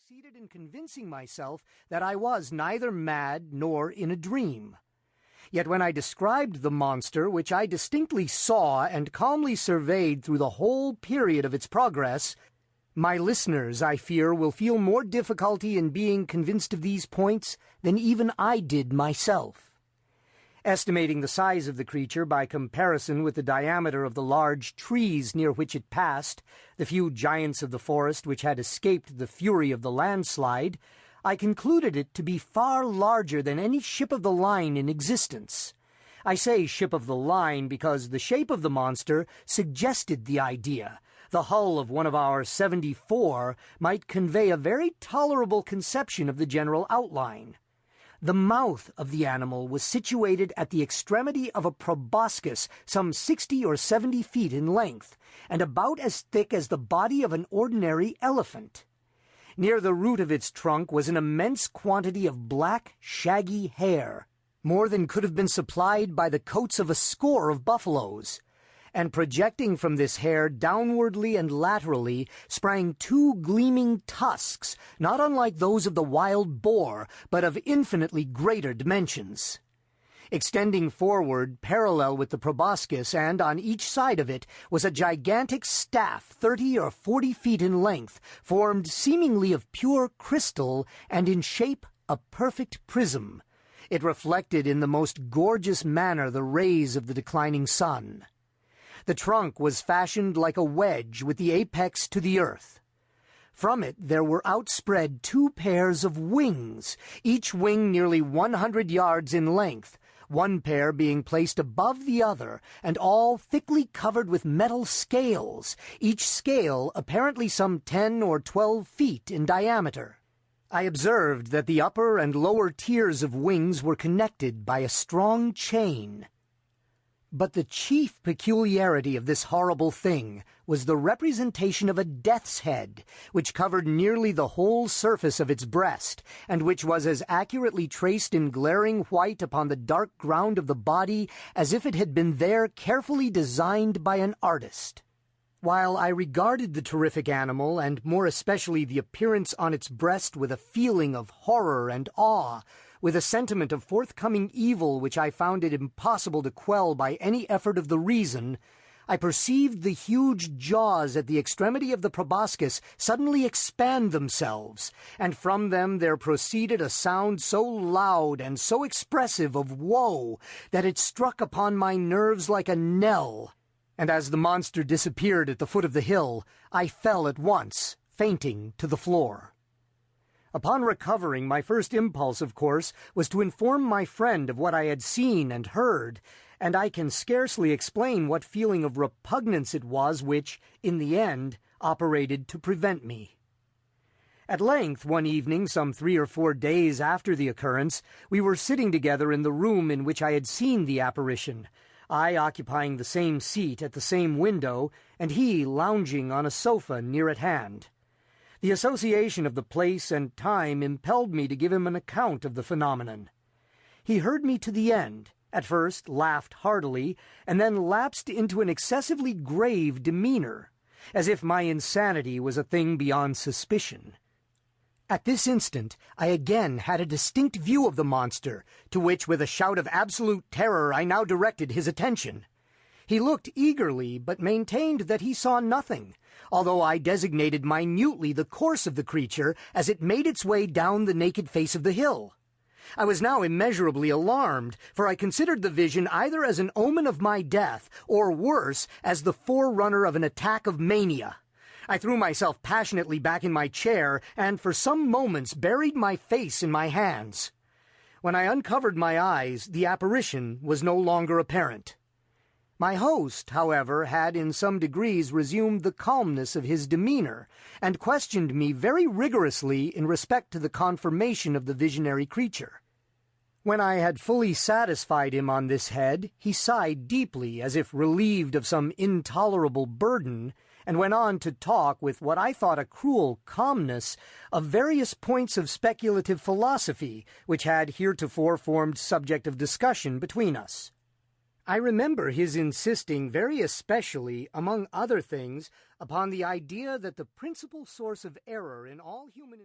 succeeded in convincing myself that I was neither mad nor in a dream. Yet when I described the monster, which I distinctly saw and calmly surveyed through the whole period of its progress, my listeners, I fear, will feel more difficulty in being convinced of these points than even I did myself. Estimating the size of the creature by comparison with the diameter of the large trees near which it passed, the few giants of the forest which had escaped the fury of the landslide, I concluded it to be far larger than any ship of the line in existence. I say ship of the line because the shape of the monster suggested the idea. The hull of one of our 74 might convey a very tolerable conception of the general outline. The mouth of the animal was situated at the extremity of a proboscis some 60 or 70 feet in length, and about as thick as the body of an ordinary elephant. Near the root of its trunk was an immense quantity of black, shaggy hair, more than could have been supplied by the coats of a score of buffaloes. And projecting from this hair downwardly and laterally sprang two gleaming tusks, not unlike those of the wild boar, but of infinitely greater dimensions. Extending forward, parallel with the proboscis, and on each side of it, was a gigantic staff 30 or 40 feet in length, formed seemingly of pure crystal, and in shape a perfect prism. It reflected in the most gorgeous manner the rays of the declining sun. The trunk was fashioned like a wedge with the apex to the earth. From it there were outspread two pairs of wings, each wing nearly 100 yards in length, one pair being placed above the other, and all thickly covered with metal scales, each scale apparently some 10 or 12 feet in diameter. I observed that the upper and lower tiers of wings were connected by a strong chain. But the chief peculiarity of this horrible thing was the representation of a death's head, which covered nearly the whole surface of its breast, and which was as accurately traced in glaring white upon the dark ground of the body as if it had been there carefully designed by an artist. While I regarded the terrific animal, and more especially the appearance on its breast, with a feeling of horror and awe, with a sentiment of forthcoming evil which I found it impossible to quell by any effort of the reason, I perceived the huge jaws at the extremity of the proboscis suddenly expand themselves, and from them there proceeded a sound so loud and so expressive of woe that it struck upon my nerves like a knell. And as the monster disappeared at the foot of the hill, I fell at once, fainting, to the floor. Upon recovering, my first impulse, of course, was to inform my friend of what I had seen and heard, and I can scarcely explain what feeling of repugnance it was which, in the end, operated to prevent me. At length, one evening, some 3 or 4 days after the occurrence, we were sitting together in the room in which I had seen the apparition, I occupying the same seat at the same window, and he lounging on a sofa near at hand. The association of the place and time impelled me to give him an account of the phenomenon. He heard me to the end, at first laughed heartily, and then lapsed into an excessively grave demeanor, as if my insanity was a thing beyond suspicion. At this instant I again had a distinct view of the monster, to which, with a shout of absolute terror, I now directed his attention. He looked eagerly, but maintained that he saw nothing, although I designated minutely the course of the creature as it made its way down the naked face of the hill. I was now immeasurably alarmed, for I considered the vision either as an omen of my death, or worse, as the forerunner of an attack of mania. I threw myself passionately back in my chair, and for some moments buried my face in my hands. When I uncovered my eyes, the apparition was no longer apparent. My host, however, had in some degrees resumed the calmness of his demeanor, and questioned me very rigorously in respect to the conformation of the visionary creature. When I had fully satisfied him on this head, he sighed deeply, as if relieved of some intolerable burden, and went on to talk, with what I thought a cruel calmness, of various points of speculative philosophy, which had heretofore formed subject of discussion between us. I remember his insisting very especially, among other things, upon the idea that the principal source of error in all human